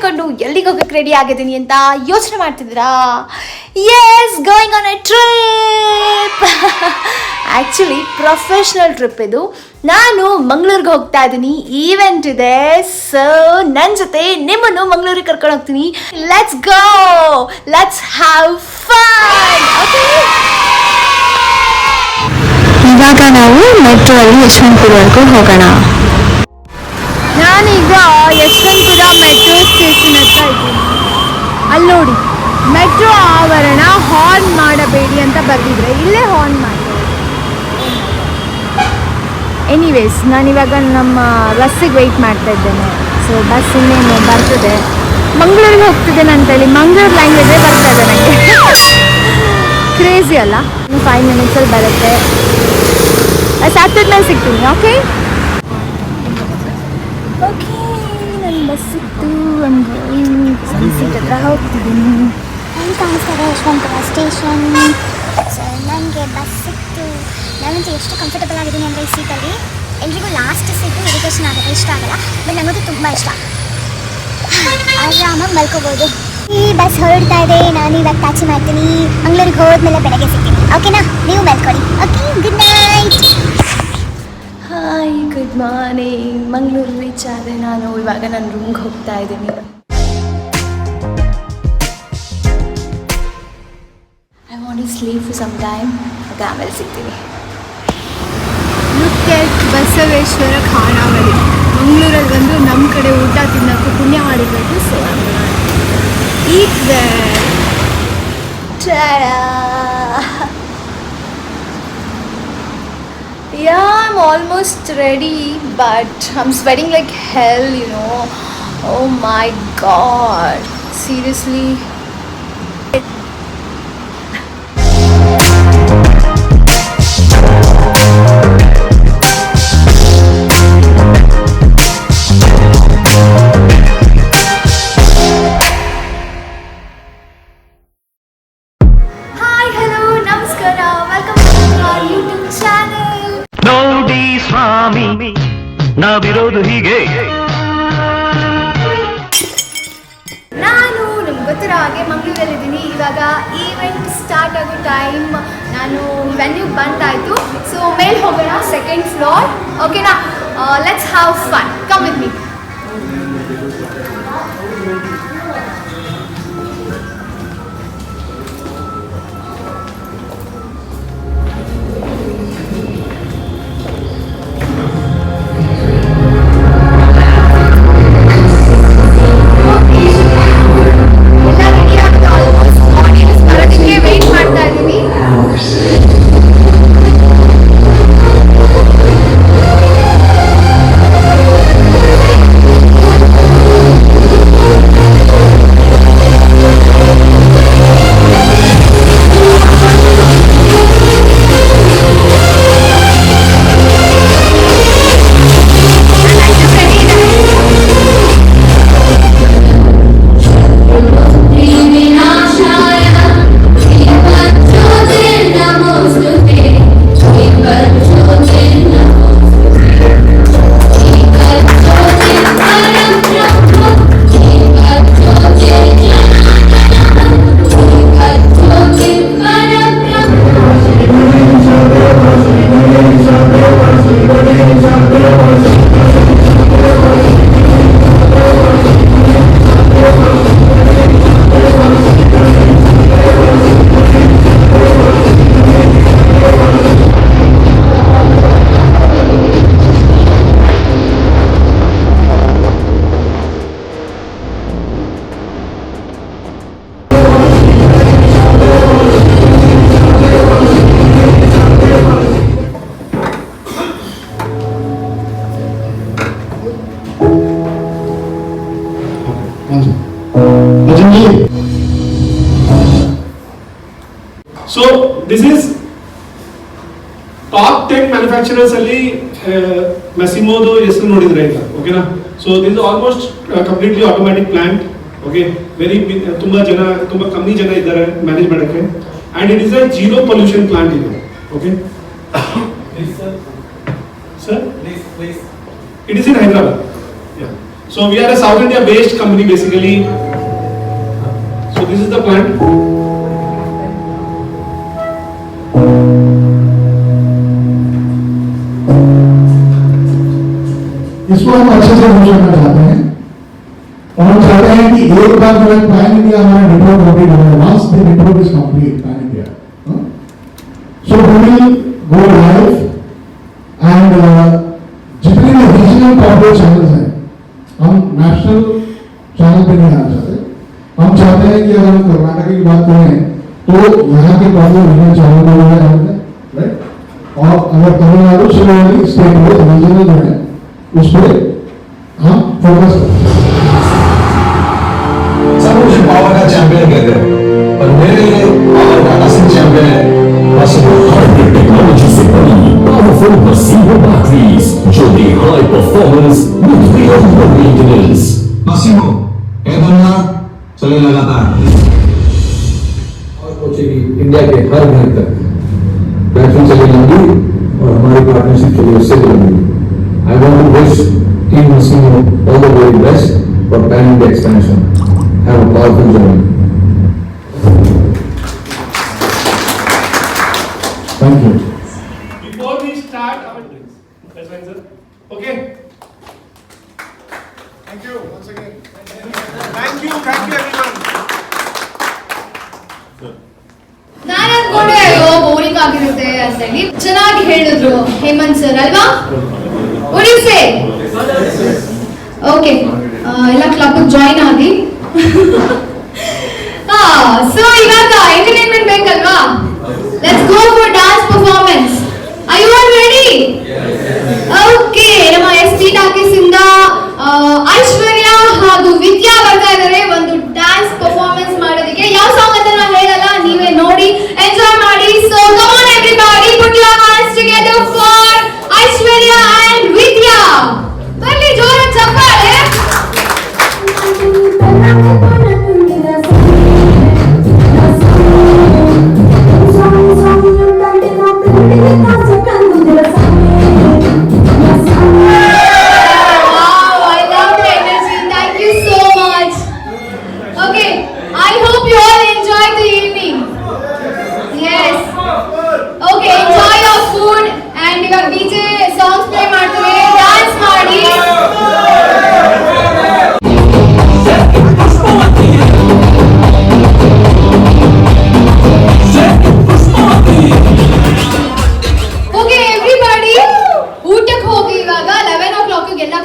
ಮಾಡ್ಕೊಂಡು ಎಲ್ಲಿಗೆ ಹೋಗಕ್ಕೆ ರೆಡಿ ಆಗಿದ್ದೀನಿ ಅಂತ ಯೋಚನೆ ಮಾಡ್ತಿದ್ದೀರಾ? Yes, going on a trip. Actually professional trip ಇದು. ನಾನು ಮಂಗಳೂರಿಗೆ ಹೋಗ್ತಾ ಇದ್ದೀನಿ, ಈವೆಂಟ್ ಇದೆ. ಸೊ ನನ್ನ ಜೊತೆ ನಿಮ್ಮನ್ನು ಮಂಗಳೂರಿಗೆ ಕರ್ಕೊಂಡು ಹೋಗ್ತೀನಿ. Let's go, let's have fun. Okay, ಇವಾಗ ನಾವು ಮೆಟ್ರೋ ಅಲ್ಲಿ ಯಶವಂತಪುರವರೆಗೂ ಹೋಗೋಣ. ನಾನೀಗ ಯಶವಂತಪುರ ಮೆಟ್ರೋ ಸ್ಟೇಷನ್ ಹತ್ರ ಇದ್ದೀನಿ. ಅಲ್ಲಿ ನೋಡಿ, ಮೆಟ್ರೋ ಆವರಣ, ಹಾರ್ನ್ ಮಾಡಬೇಡಿ ಅಂತ ಬರೆದಿದ್ರೆ ಇಲ್ಲೇ ಹಾರ್ನ್ ಮಾಡ್ತಾರೆ. ಎನಿವೇಸ್, ನಾನಿವಾಗ ನಮ್ಮ ಬಸ್ಸಿಗೆ ವೆಯ್ಟ್ ಮಾಡ್ತಾ ಇದ್ದೇನೆ. ಸೊ ಬಸ್ ಇನ್ನೇನು ಬರ್ತದೆ. ಮಂಗಳೂರಿಗೆ ಹೋಗ್ತಿದ್ದೇನೆ ಅಂತೇಳಿ ಮಂಗಳೂರು ಲ್ಯಾಂಗ್ವೇಜೇ ಬರ್ತಾ ಇದೆ ನನಗೆ. ಕ್ರೇಜಿ ಅಲ್ಲ? 5 ಮಿನಿಟ್ಸಲ್ಲಿ ಬರುತ್ತೆ. ಸಾಕ್ತಿದ್ಮೇಲೆ ಸಿಗ್ತೀನಿ. ಓಕೆ ಓಕೆ, ನನ್ನ ಬಸ್ ಸಿಕ್ತು. ಸನ್ಸೆಟ್ ಹತ್ರ ಹೋಗ್ತಿದ್ದೀನಿ. ಅಲ್ಲಿ ಕಾಣಿಸ್ತಾರೆ ಯಶವಂತಪುರ ಸ್ಟೇಷನ್. ಸೊ ನನಗೆ ಬಸ್ ಸಿಕ್ತು. ನಾನಂತೂ ಎಷ್ಟು ಕಂಫರ್ಟಬಲ್ ಆಗಿದ್ದೀನಿ ಅಂದರೆ ಈ ಸೀಟಲ್ಲಿ. ಎಲ್ರಿಗೂ ಲಾಸ್ಟ್ ಸೀಟು ಇರಿಟೇಷನ್ ಆಗುತ್ತೆ, ಇಷ್ಟ ಆಗಲ್ಲ. ಬಟ್ ನನಗಂತೂ ತುಂಬ ಇಷ್ಟ. ಆರಾಮಾಗಿ ಮಲ್ಕೋಬೋದು. ಈ ಬಸ್ ಹೊರಡ್ತಾ ಇದೆ. ನಾನು ಇವಾಗ ಟ್ಯಾಕ್ಸಿ ಮಾಡ್ತೀನಿ. ಮಂಗಳೂರಿಗೆ ಹೋದ್ಮೇಲೆ ಬೆಳಗ್ಗೆ ಸಿಗ್ತೀನಿ. ಓಕೆನಾ? ನೀವು ಮಲ್ಕೊಳ್ಳಿ. Okay, good night. Hi, good morning. Mangaluru reach ಆದರೆ ನಾನು ಇವಾಗ ನನ್ನ ರೂಮ್ಗೆ ಹೋಗ್ತಾ ಇದ್ದೀನಿ. I want to sleep for some time. Okay, ಆಮೇಲೆ ಸಿಗ್ತೀನಿ. ಲುಕ್ ಎಟ್ ಬಸವೇಶ್ವರ ಖಾನಾವಳಿ. ಮಂಗಳೂರಲ್ಲಿ ಬಂದು ನಮ್ಮ ಕಡೆ ಊಟ ತಿನ್ನೋಕ್ಕೂ ಪುಣ್ಯ ಮಾಡಿರಬೇಕು. So eat there. Yeah, I'm almost ready, but I'm sweating like hell, you know. Oh my god. Seriously. Hi, hello, namaskara. Welcome to our YouTube channel. ನೋಡಿ ಸ್ವಾಮಿ, ನಾವಿರೋದು ಹೀಗೆ. ನಾನು ನಿಮ್ಗೆ ಗೊತ್ತಿರೋ ಹಾಗೆ ಮಂಗಳೂರಲ್ಲಿದ್ದೀನಿ. ಇವಾಗ ಈವೆಂಟ್ ಸ್ಟಾರ್ಟ್ ಆಗೋ ಟೈಮ್. ನಾನು ವೆನ್ಯೂಗೆ ಬಂದಾಯಿತು. ಸೊ ಮೇಲೆ ಹೋಗೋಣ, ಸೆಕೆಂಡ್ ಫ್ಲೋರ್. ಓಕೆನಾ? Let's have fun. Come with me. Wait ಮಾಡ್ತಾ ಇದ್ದೀವಿ. So this is top 10 manufacturers ಅಲ್ಲಿ ಮೆಸಿಮೋದು ಹೆಸರು ನೋಡಿದ್ರೆ ಈಗ ಓಕೆನಾ. So this almost completely automatic plant. Okay, very ತುಂಬಾ ಕಮ್ಮಿ ಜನ ಇದ್ದಾರೆ ಮ್ಯಾನೇಜ್ ಮಾಡೋಕ್ಕೆ. And it is a zero pollution plant ಇದು. Okay sir, it is in Hyderabad. So we are a South India based company basically. So this is the plant. इसको हम अच्छे से यूज करना चाहते हैं और हम चाहते हैं कि एक बार जो है पैन इंडिया हमारा नेटवर्क कंप्लीट हो जाए once the network is complete pan India so we will go live and जितने भी रीजनल कॉर्पोरेट चैनल्स हैं हम नेशनल चैनल पे नहीं आना चाहते हम चाहते हैं कि अगर हम कर्नाटक की बात करें तो यहाँ के प्रॉब्लम रीजनल चैनल पे हो जाए राइट और अगर तमिलनाडु से स्टेट में रीजनल जो है उस पर हम फोकस करते हैं सब मुझे पावर का चैंपियन कहते हैं पर मेरे लिए पावर का असली चैंपियन है Massimo. Hybrid technology से बनी powerful Massimo batteries जो दे high performance with real maintenance. Massimo, कहता चले लगातार और पहुंचेगी इंडिया के हर घर तक बैटरी चली लंबी और हमारी पार्टनरशिप चली उससे भी लंबी I want to wish Team Massimo all the very best for planning the expansion. Have a powerful journey. Thank you. Before we start our drinks. That's fine, sir. Okay. Thank you once again. Thank you everyone. ನಾನು ಅನ್ಕೊಂಡೆ ಅಯ್ಯೋ boring ಆಗಿರುತ್ತೆ ಅಂತೇಳಿ ಚೆನ್ನಾಗಿ ಹೇಳಿದ್ರು Hemant sir ಅಲ್ವಾ ಉಳಿಸೆ okay ಎಲ್ಲ ಕ್ಲಬ್ ಜಾಯಿನ್ ಆಗಿ ಸೊ ಇವಾಗ ಎಂಟರ್ಟೈನ್ಮೆಂಟ್ ಬೇಕಲ್ವಾ let's go for dance performance are you all ready okay ನಮ್ಮ ಎಸ್.ಟಿ. ಟಾಕೀಸ್ ಇಂದ ಐಶ್ವರ್ಯ ಹಾಗೂ ವಿದ್ಯಾ ಬರ್ತಾ ಇದ್ದಾರೆ ಒಂದು ಡ್ಯಾನ್ಸ್ ಪರ್ಫಾರ್ಮೆನ್ಸ್ ಮಾಡೋದಕ್ಕೆ ಯಾವ ಸಾಂಗ್ ಅಂತ ನಾನು ಹೇಳಲ್ಲ ನೀವೇ ನೋಡಿ ಎಂಜಾಯ್ ಮಾಡಿ so come on everybody put your hands together for Aishwarya and Vidya ಬನ್ನಿ ಜೋರಾಗಿ ಚಪ್ಪಾಳೆ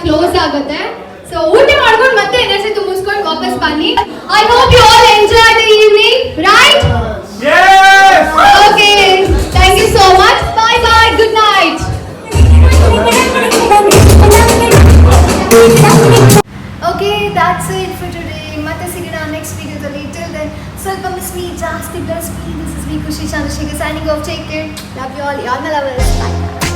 ಕ್ಲೋಸ್ ಆಗುತ್ತೆ ಸೊ ಊಟ ಮಾಡ್ಕೊಂಡು ಮತ್ತೆ ಎನರ್ಜಿ ತುಂಬಿಸ್ಕೊಂಡು ವಾಪಸ್ ಬನ್ನಿ I hope you all enjoy the evening right yes okay thank you so much bye bye good night okay that's it for today ಮತ್ತೆ ಸಿಗೋಣ ನೆಕ್ಸ್ಟ್ ವಿಡಿಯೋದಲ್ಲಿ ಟಿಲ್ ದೆನ್ ಸ್ವಲ್ಪ ಮಿಸ್ ಮೀ ಜಾಸ್ತಿ bless me this is me Khushi Chandrashekhar signing off take care love you all ಯಾರ್ my lovers by